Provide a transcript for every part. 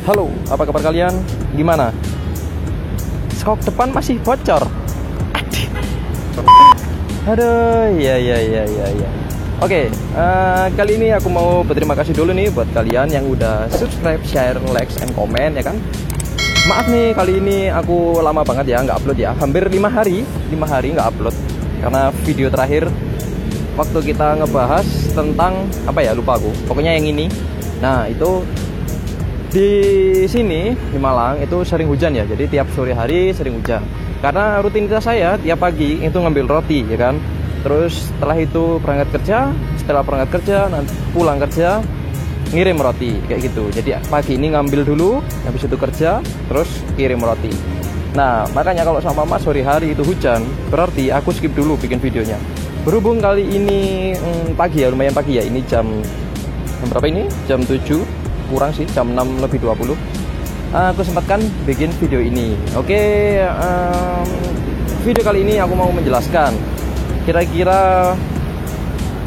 Halo, apa kabar kalian? Gimana? Skok depan masih bocor. Aduh, ya. Oke, kali ini aku mau berterima kasih dulu nih buat kalian yang udah subscribe, share, like, and comment ya kan. Maaf nih, kali ini aku lama banget ya nggak upload ya. Hampir 5 hari nggak upload. Karena video terakhir waktu kita ngebahas tentang apa ya, lupa aku. Pokoknya yang ini. Nah, itu di sini di Malang itu sering hujan ya. Jadi tiap sore hari sering hujan. Karena rutinitas saya tiap pagi itu ngambil roti ya kan. Terus setelah itu berangkat kerja, nanti pulang kerja ngirim roti kayak gitu. Jadi pagi ini ngambil dulu, habis itu kerja, terus kirim roti. Nah, makanya kalau sama Mama sore hari itu hujan, berarti aku skip dulu bikin videonya. Berhubung kali ini pagi ya, lumayan pagi ya. Ini jam berapa ini? Jam 7 kurang sih, jam 6 lebih 20. Aku sempatkan bikin video ini. Oke, video kali ini aku mau menjelaskan kira-kira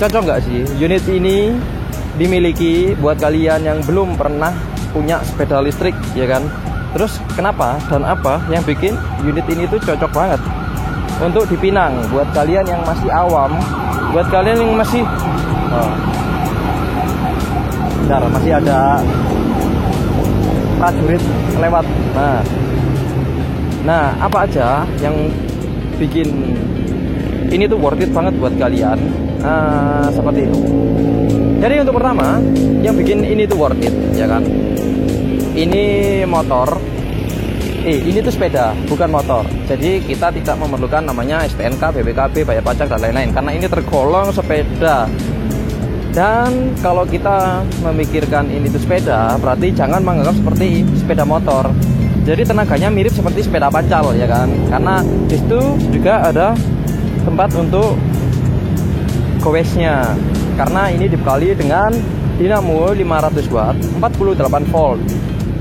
cocok nggak sih unit ini dimiliki buat kalian yang belum pernah punya sepeda listrik ya kan. Terus kenapa dan apa yang bikin unit ini tuh cocok banget untuk dipinang buat kalian yang masih awam, buat kalian yang masih bentar, masih ada prajurit lewat. Nah, apa aja yang bikin ini tuh worth it banget buat kalian? Seperti itu. Jadi untuk pertama, yang bikin ini tuh worth it, ya kan? Ini motor. Ini tuh sepeda, bukan motor. Jadi kita tidak memerlukan namanya STNK, BPKB, bayar pajak dan lain-lain, karena ini tergolong sepeda. Dan kalau kita memikirkan ini tuh sepeda, berarti jangan menganggap seperti sepeda motor. Jadi tenaganya mirip seperti sepeda pacal ya kan. Karena di situ juga ada tempat untuk goesnya. Karena ini dibekali dengan dinamo 500 watt, 48 volt.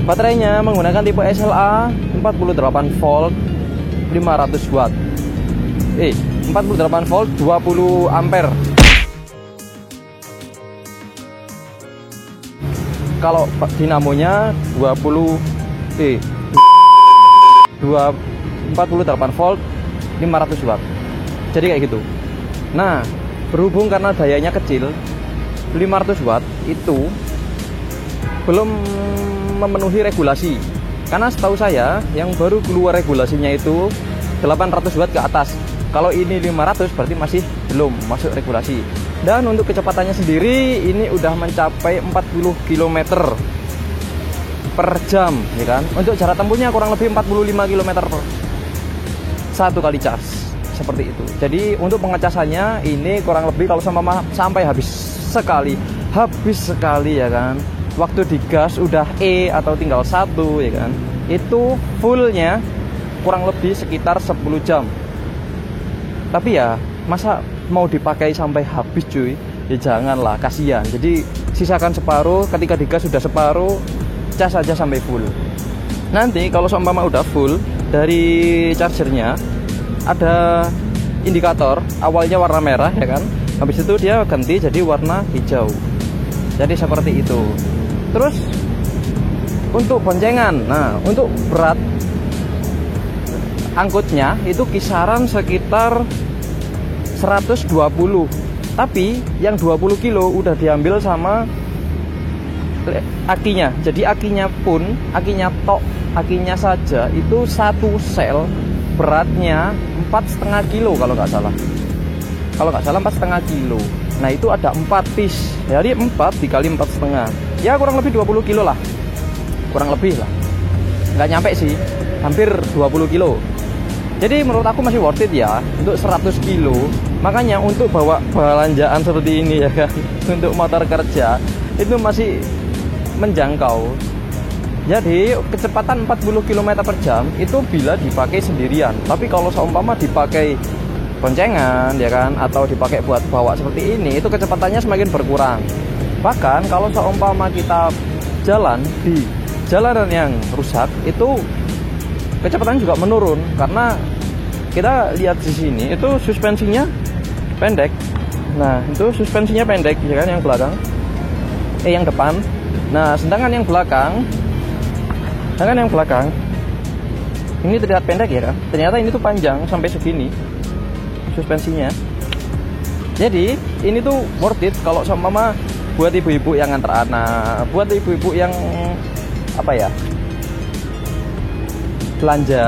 Baterainya menggunakan tipe SLA 48 volt 500 watt. 48 volt 20 ampere. Kalau dinamonya 48 volt 500 watt. Jadi kayak gitu. Nah, berhubung karena dayanya kecil, 500 watt itu belum memenuhi regulasi. Karena setahu saya yang baru keluar regulasinya itu 800 watt ke atas. Kalau ini 500 berarti masih belum masuk regulasi. Dan untuk kecepatannya sendiri ini udah mencapai 40 km per jam ya kan. Untuk jarak tempuhnya kurang lebih 45 km per satu kali cas. Seperti itu. Jadi untuk pengecasannya ini kurang lebih kalau sampai habis sekali ya kan. Waktu digas udah atau tinggal 1 ya kan. Itu fullnya kurang lebih sekitar 10 jam. Tapi ya masa mau dipakai sampai habis cuy? Ya janganlah, kasihan. Jadi sisakan separuh, ketika digas sudah separuh, cas aja sampai full. Nanti kalau seumpama udah full dari chargernya, ada indikator awalnya warna merah ya kan. Habis itu dia ganti jadi warna hijau. Jadi seperti itu. Terus untuk boncengan, nah untuk berat angkutnya itu kisaran sekitar 120. Tapi yang 20 kilo udah diambil sama akinya. Jadi akinya saja itu satu sel beratnya 4,5 kilo kalau nggak salah. 4,5 kilo. Nah itu ada 4 piece. Jadi 4 dikali 4,5. Ya kurang lebih 20 kilo lah. Kurang lebih lah. Nggak nyampe sih. Hampir 20 kilo. Jadi menurut aku masih worth it ya. Untuk 100 kilo. Makanya untuk bawa belanjaan seperti ini ya kan. Untuk motor kerja. Itu masih menjangkau. Jadi kecepatan 40 km per jam itu bila dipakai sendirian. Tapi kalau seumpama dipakai boncengan ya kan, atau dipakai buat bawa seperti ini, itu kecepatannya semakin berkurang. Bahkan kalau seumpama kita jalan di jalanan yang rusak, itu kecepatan juga menurun. Karena kita lihat di sini itu suspensinya pendek. Nah itu suspensinya pendek ya kan, yang belakang yang depan. Nah sedangkan yang belakang Sedangkan yang belakang ini terlihat pendek ya kan, ternyata ini tuh panjang sampai segini suspensinya. Jadi ini tuh worth it kalau sama buat ibu-ibu yang ngantar anak, buat ibu-ibu yang apa ya, belanja,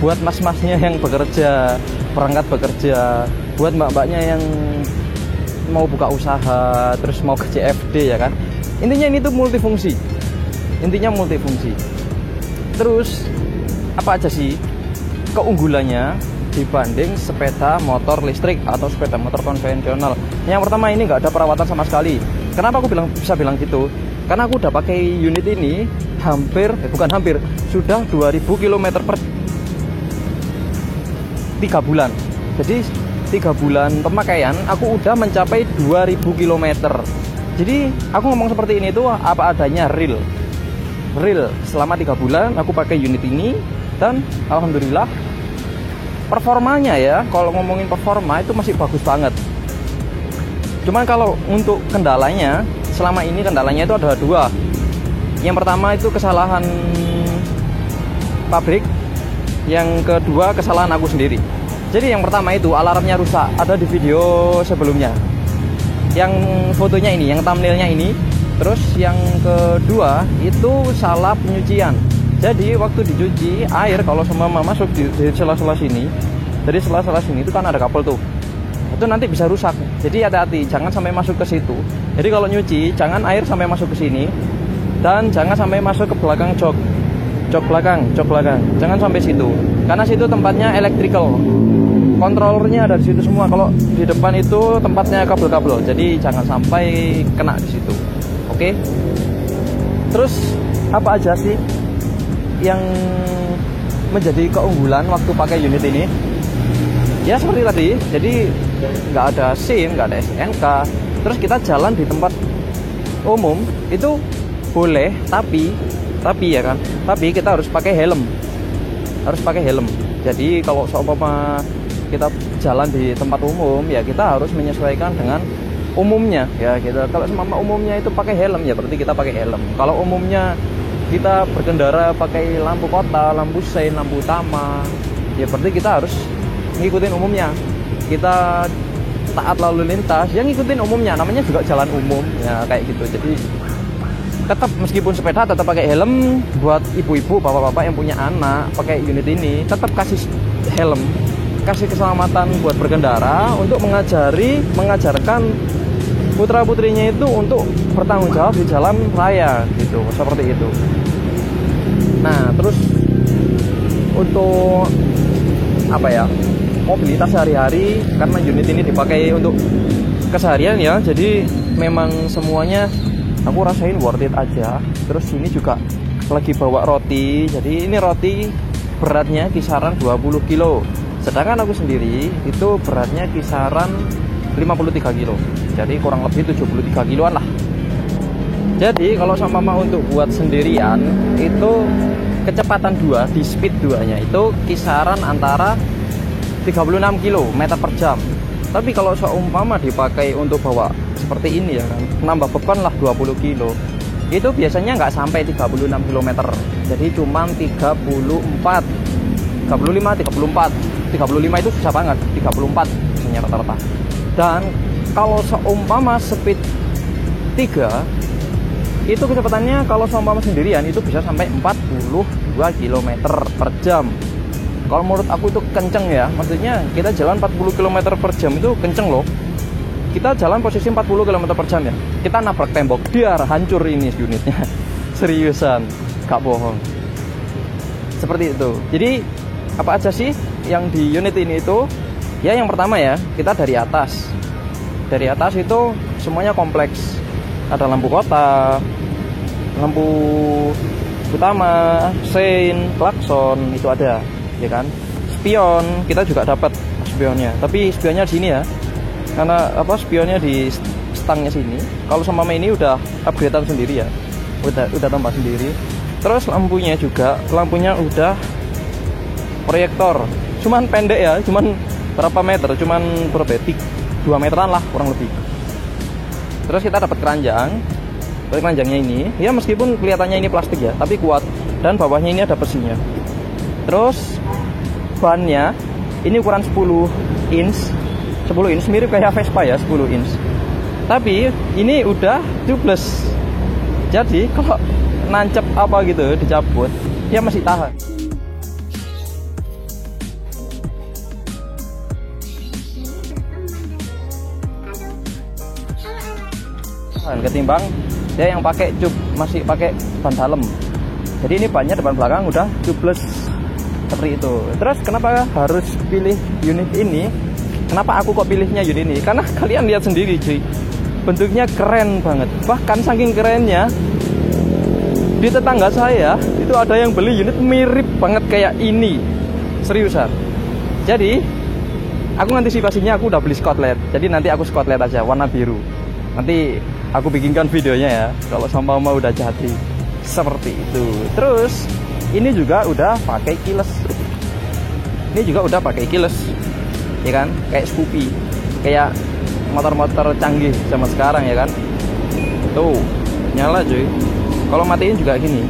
buat mas-masnya yang bekerja, berangkat bekerja, buat mbak-mbaknya yang mau buka usaha, terus mau ke CFD ya kan. Intinya ini tuh multifungsi. Terus apa aja sih keunggulannya dibanding sepeda motor listrik atau sepeda motor konvensional? Yang pertama, ini nggak ada perawatan sama sekali. Kenapa aku bisa bilang gitu? Karena aku udah pakai unit ini sudah 2000 km per 3 bulan. Jadi 3 bulan pemakaian aku udah mencapai 2000 km. Jadi aku ngomong seperti ini tuh apa adanya, real selama 3 bulan aku pakai unit ini. Dan alhamdulillah performanya ya, kalau ngomongin performa itu masih bagus banget. Cuman kalau untuk kendalanya, selama ini kendalanya itu ada 2. Yang pertama itu kesalahan pabrik, yang kedua kesalahan aku sendiri. Jadi yang pertama itu alarmnya rusak, ada di video sebelumnya. Yang fotonya ini, yang thumbnailnya ini. Terus yang kedua itu salah penyucian. Jadi waktu dicuci air kalau semua masuk di sela-sela sini, dari sela-sela sini itu kan ada kabel tuh, itu nanti bisa rusak. Jadi hati-hati, jangan sampai masuk ke situ. Jadi kalau nyuci jangan air sampai masuk ke sini, dan jangan sampai masuk ke belakang jok belakang, jangan sampai situ, karena situ tempatnya electrical, kontrolernya ada di situ semua. Kalau di depan itu tempatnya kabel-kabel, jadi jangan sampai kena di situ. Oke. Terus apa aja sih yang menjadi keunggulan waktu pakai unit ini? Ya seperti tadi, jadi nggak ada SIM, nggak ada STNK. Terus kita jalan di tempat umum itu boleh, tapi ya kan, tapi kita harus pakai helm. Jadi kalau seumpama kita jalan di tempat umum, ya kita harus menyesuaikan dengan umumnya ya. Kita kalau seumpama umumnya itu pakai helm, ya berarti kita pakai helm. Kalau umumnya kita berkendara pakai lampu kota, lampu sein, lampu utama, ya berarti kita harus ngikutin umumnya. Kita taat lalu lintas, yang ngikutin umumnya, namanya juga jalan umum ya, kayak gitu. Jadi tetap meskipun sepeda tetap pakai helm. Buat ibu-ibu, bapak-bapak yang punya anak pakai unit ini, tetap kasih helm, kasih keselamatan buat berkendara, untuk mengajarkan putra-putrinya itu untuk bertanggung jawab di jalan raya gitu, seperti itu. Nah, terus untuk apa ya, mobilitas sehari-hari, karena unit ini dipakai untuk keseharian ya, jadi memang semuanya aku rasain worth it aja. Terus ini juga lagi bawa roti, jadi ini roti beratnya kisaran 20 kilo, sedangkan aku sendiri itu beratnya kisaran 53 kilo, jadi kurang lebih 73 kiloan lah. Jadi kalau sama mama untuk buat sendirian itu kecepatan 2 di speed 2 nya itu kisaran antara 36 km per jam. Tapi kalau seumpama dipakai untuk bawa seperti ini ya kan, nambah beban lah 20 kilo, itu biasanya nggak sampai 36 km, jadi cuman 34, 35 itu susah banget, 34 biasanya rata-rata. Dan kalau seumpama speed 3 itu kecepatannya kalau seumpama sendirian itu bisa sampai 42 km per jam. Kalau menurut aku itu kenceng ya, maksudnya kita jalan 40 km per jam itu kenceng loh. Kita jalan posisi 40 km per jam ya, kita nabrak tembok, biar hancur ini unitnya. Seriusan, gak bohong. Seperti itu. Jadi apa aja sih yang di unit ini itu? Ya yang pertama ya, kita dari atas. Dari atas itu semuanya kompleks. Ada lampu kota, lampu utama, sein, klakson, itu ada, ya kan? Spion, kita juga dapat spionnya. Tapi spionnya di sini ya. Karena apa, spionnya di stangnya sini. Kalau sama ini udah upgradean sendiri ya. Udah tambah sendiri. Terus lampunya juga, lampunya udah proyektor. Cuman pendek ya, cuman berapa meter, cuman berapa, 2 meteran lah kurang lebih. Terus kita dapat keranjang. Keranjangnya ini ya meskipun kelihatannya ini plastik ya, tapi kuat. dan bawahnya ini ada besinya. Terus bannya ini ukuran 10 inch. 10 inch mirip kayak Vespa ya, 10 inch. Tapi ini udah tubeless. Jadi kalau nancep apa gitu dicabut, dia masih tahan. Ketimbang dia yang pakai cup, masih pakai ban dalam. Jadi ini bannya depan belakang udah tubeless seperti itu. Terus kenapa harus pilih unit ini? Kenapa aku kok pilihnya unit ini? Karena kalian lihat sendiri cuy, bentuknya keren banget. Bahkan saking kerennya, di tetangga saya itu ada yang beli unit mirip banget kayak ini. Seriusan. Jadi aku antisipasinya, aku udah beli skotlet. Jadi nanti aku skotlet aja warna biru. Nanti aku bikinkan videonya ya kalau sama mau udah jadi seperti itu. Terus ini juga udah pakai keyless. Ini juga udah pakai keyless, ya kan? Kayak Scoopy, kayak motor-motor canggih zaman sekarang ya kan. Tuh nyala cuy. Kalau matiin juga gini.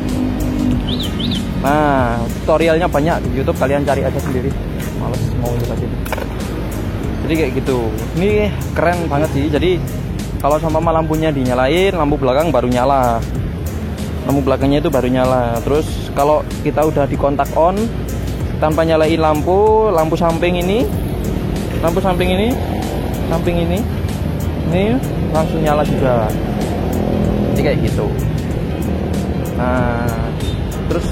Nah tutorialnya banyak di YouTube, kalian cari aja sendiri. Males mau nyobain. Jadi kayak gitu. Ini keren banget sih. Jadi kalau sama lampunya dinyalain, lampu belakang baru nyala. Lampu belakangnya itu baru nyala. Terus kalau kita udah di kontak on tanpa nyalain lampu samping ini, samping ini langsung nyala juga. Jadi kayak gitu. Nah, terus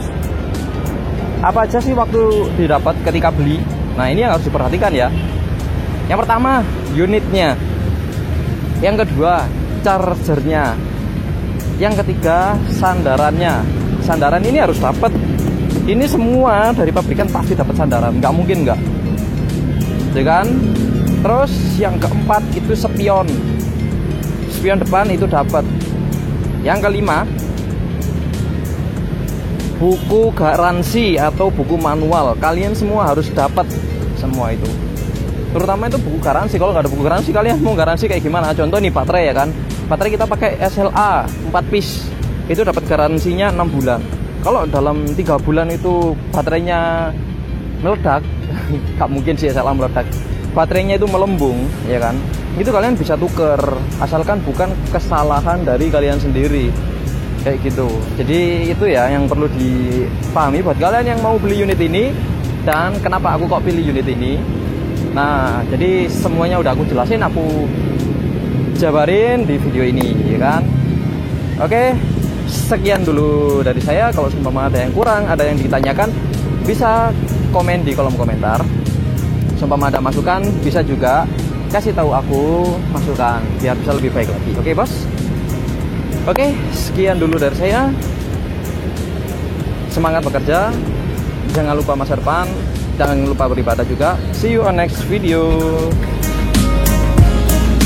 apa aja sih waktu didapat ketika beli? Nah, ini yang harus diperhatikan ya. Yang pertama, unitnya. Yang kedua, chargernya. Yang ketiga, sandarannya. Sandaran ini harus dapat. Ini semua dari pabrikan pasti dapat sandaran, nggak mungkin nggak, ya kan? Terus yang keempat itu spion. Spion depan itu dapat. Yang kelima, buku garansi atau buku manual. Kalian semua harus dapat semua itu. Terutama itu buku garansi. Kalau nggak ada buku garansi, kalian mau garansi kayak gimana? Contoh nih baterai ya kan. Baterai kita pakai SLA 4 piece. Itu dapat garansinya 6 bulan. Kalau dalam 3 bulan itu baterainya meledak, nggak mungkin sih SLA meledak. Baterainya itu melembung, ya kan? Itu kalian bisa tuker, asalkan bukan kesalahan dari kalian sendiri. Kayak gitu. Jadi itu ya yang perlu dipahami buat kalian yang mau beli unit ini. Dan kenapa aku kok pilih unit ini? Nah, jadi semuanya udah aku jelasin, aku jabarin di video ini, ya kan? Oke, sekian dulu dari saya. Kalau seumpama ada yang kurang, ada yang ditanyakan, bisa komen di kolom komentar. Seumpama ada masukan, bisa juga kasih tahu aku masukan biar bisa lebih baik lagi. Oke, bos? Oke, sekian dulu dari saya. Semangat bekerja, jangan lupa masa depan, jangan lupa beribadah juga. See you on next video.